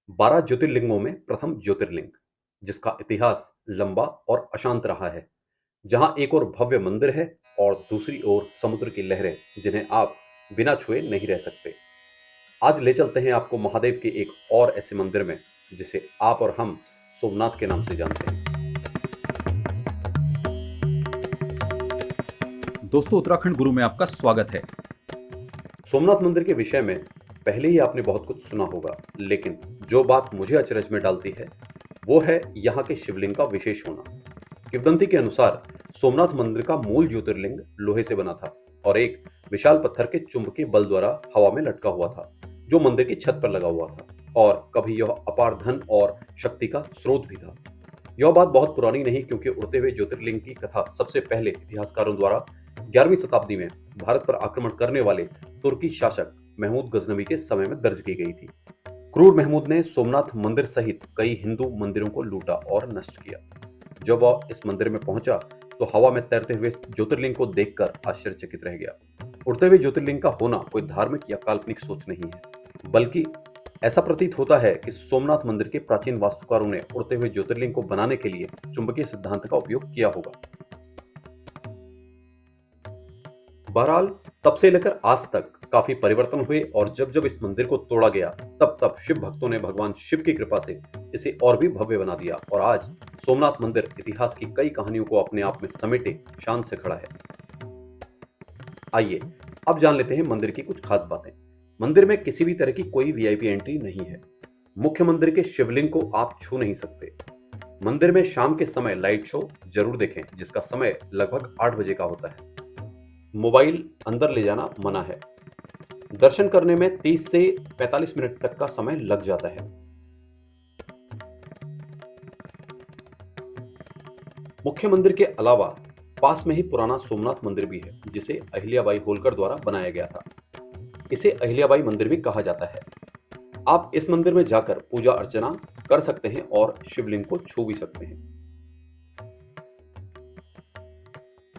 12 ज्योतिर्लिंगों में प्रथम ज्योतिर्लिंग, जिसका इतिहास लंबा और अशांत रहा है। जहां एक ओर भव्य मंदिर है और दूसरी ओर समुद्र की लहरें, जिन्हें आप बिना छुए नहीं रह सकते। आज ले चलते हैं आपको महादेव के एक और ऐसे मंदिर में, जिसे आप और हम सोमनाथ के नाम से जानते हैं। दोस्तों, उत्तराखंड गुरु में आपका स्वागत है। सोमनाथ मंदिर के विषय में पहले ही आपने बहुत कुछ सुना होगा, लेकिन जो बात मुझे अचरज में डालती है वो है यहाँ के शिवलिंग का विशेष होना। किंवदंती के अनुसार सोमनाथ मंदिर का मूल ज्योतिर्लिंग लोहे से बना था और एक विशाल पत्थर के चुंबकीय बल द्वारा हवा में लटका हुआ था, जो मंदिर की छत पर लगा हुआ था। और कभी यह अपार धन और शक्ति का स्रोत भी था। यह बात बहुत पुरानी नहीं, क्योंकि उड़ते हुए ज्योतिर्लिंग की कथा सबसे पहले इतिहासकारों द्वारा 11वीं शताब्दी में भारत पर आक्रमण करने वाले तुर्की शासक महमूद गजनवी के समय में दर्ज की गई थी। क्रूर महमूद ने सोमनाथ मंदिर सहित कई हिंदू मंदिरों को लूटा और नष्ट किया। जब वह इस मंदिर में पहुंचा तो हवा में तैरते हुए ज्योतिर्लिंग को देखकर आश्चर्यचकित रह गया। उड़ते हुए ज्योतिर्लिंग का होना कोई धार्मिक या काल्पनिक सोच नहीं है, बल्कि ऐसा प्रतीत होता है कि सोमनाथ मंदिर के प्राचीन वास्तुकारों ने उड़ते हुए ज्योतिर्लिंग को बनाने के लिए चुंबकीय सिद्धांत का उपयोग किया होगा। बहरहाल, तब से लेकर आज तक काफी परिवर्तन हुए और जब जब इस मंदिर को तोड़ा गया, तब तब शिव भक्तों ने भगवान शिव की कृपा से इसे और भी भव्य बना दिया और आज सोमनाथ मंदिर इतिहास की कई कहानियों को अपने आप में समेटे शान से खड़ा है। आइए अब जान लेते हैं मंदिर की कुछ खास बातें। मंदिर में किसी भी तरह की कोई वीआईपी एंट्री नहीं है। मुख्य मंदिर के शिवलिंग को आप छू नहीं सकते। मंदिर में शाम के समय लाइट शो जरूर देखें, जिसका समय लगभग 8 बजे का होता है। मोबाइल अंदर ले जाना मना है। दर्शन करने में 30 से 45 मिनट तक का समय लग जाता है। मुख्य मंदिर के अलावा पास में ही पुराना सोमनाथ मंदिर भी है, जिसे अहिल्याबाई होलकर द्वारा बनाया गया था। इसे अहिल्याबाई मंदिर भी कहा जाता है। आप इस मंदिर में जाकर पूजा अर्चना कर सकते हैं और शिवलिंग को छू भी सकते हैं।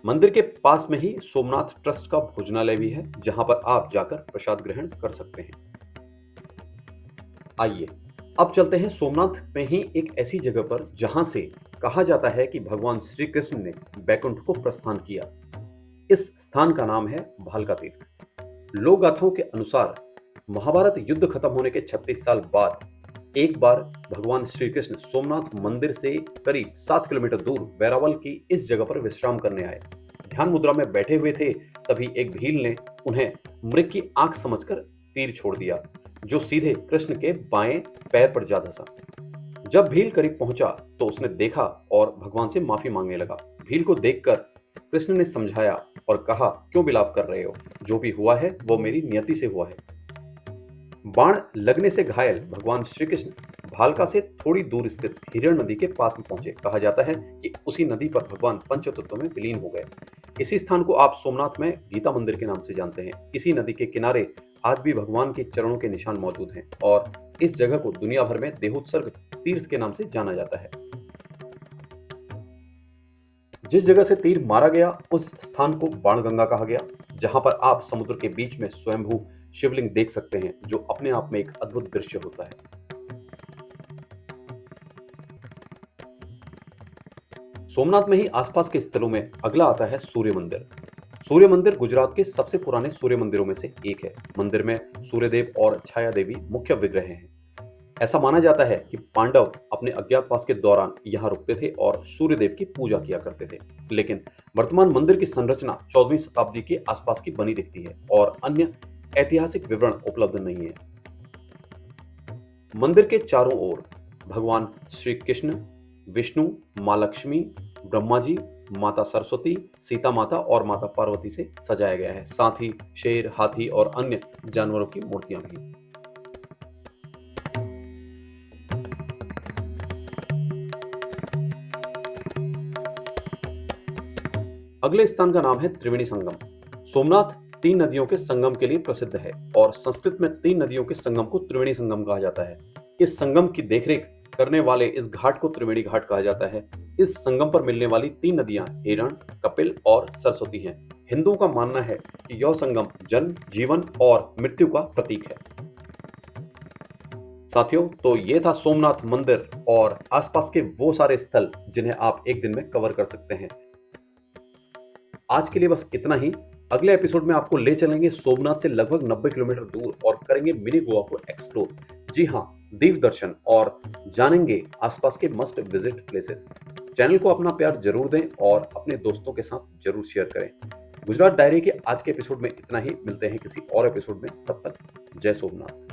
मंदिर के पास में ही सोमनाथ ट्रस्ट का भोजनालय भी है, जहां पर आप जाकर प्रसाद ग्रहण कर सकते हैं। आइए अब चलते हैं सोमनाथ में ही एक ऐसी जगह पर जहां से कहा जाता है कि भगवान श्री कृष्ण ने बैकुंठ को प्रस्थान किया। इस स्थान का नाम है भालका तीर्थ। लोक गाथाओं के अनुसार महाभारत युद्ध खत्म होने के 36 साल बाद एक बार भगवान श्री कृष्ण सोमनाथ मंदिर से करीब 7 किलोमीटर दूर बैरावल की इस जगह पर विश्राम करने आए। ध्यान मुद्रा में बैठे हुए थे, तभी एक भील ने उन्हें मृग की आंख समझकर तीर छोड़ दिया, जो सीधे कृष्ण के बाएं पैर पर जा धंसा। जब भील करीब पहुंचा तो उसने देखा और भगवान से माफी मांगने लगा। भील को देखकर कृष्ण ने समझाया और कहा, क्यों विलाप कर रहे हो? जो भी हुआ है वो मेरी नियति से हुआ है। बाण लगने से घायल भगवान श्री कृष्ण भालका से थोड़ी दूर स्थित हिरण नदी के पास में पहुंचे। कहा जाता है कि उसी नदी पर भगवान पंचतत्व में विलीन हो गए। इसी स्थान को आप सोमनाथ में गीता मंदिर के नाम से जानते हैं। इसी नदी के किनारे आज भी भगवान के चरणों के निशान मौजूद हैं और इस जगह को दुनिया भर में देहोत्सर्ग तीर्थ के नाम से जाना जाता है। जिस जगह से तीर मारा गया उस स्थान को बाणगंगा कहा गया, जहां पर आप समुद्र के बीच में स्वयंभू शिवलिंग देख सकते हैं, जो अपने आप में एक अद्भुत दृश्य होता है। सोमनाथ में ही आसपास के स्थलों में अगला आता है सूर्य मंदिर। सूर्य मंदिर गुजरात के सबसे पुराने सूर्य मंदिरों में से एक है। मंदिर में सूर्यदेव और छाया देवी मुख्य विग्रह हैं। ऐसा माना जाता है कि पांडव अपने अज्ञातवास के दौरान यहाँ रुकते थे और सूर्यदेव की पूजा किया करते थे। लेकिन वर्तमान मंदिर की संरचना 14वीं शताब्दी के आसपास की बनी दिखती है और अन्य ऐतिहासिक विवरण उपलब्ध नहीं है। मंदिर के चारों ओर भगवान श्री कृष्ण, विष्णु, माँ लक्ष्मी, ब्रह्मा जी, माता सरस्वती, सीता माता और माता पार्वती से सजाया गया है। साथ ही शेर, हाथी और अन्य जानवरों की मूर्तियां भी हैं। अगले स्थान का नाम है त्रिवेणी संगम। सोमनाथ 3 नदियों के संगम के लिए प्रसिद्ध है और संस्कृत में 3 नदियों के संगम को त्रिवेणी संगम कहा जाता है। इस संगम की देखरेख करने वाले इस घाट को त्रिवेणी घाट कहा जाता है। इस संगम पर मिलने वाली 3 नदियां हिरण, कपिल और सरस्वती हैं। हिंदुओं का मानना है कि यह संगम जन्म, जीवन और मृत्यु का प्रतीक है। साथियों, तो ये था सोमनाथ मंदिर और आसपास के वो सारे स्थल जिन्हें आप एक दिन में कवर कर सकते हैं। आज के लिए बस इतना ही। अगले एपिसोड में आपको ले चलेंगे सोमनाथ से लगभग 90 किलोमीटर दूर और करेंगे मिनी गोवा को एक्सप्लोर। जी हाँ, दीव दर्शन और जानेंगे आसपास के मस्ट विजिट प्लेसेस। चैनल को अपना प्यार जरूर दें और अपने दोस्तों के साथ जरूर शेयर करें। गुजरात डायरी के आज के एपिसोड में इतना ही। मिलते हैं किसी और एपिसोड में, तब तक जय सोमनाथ।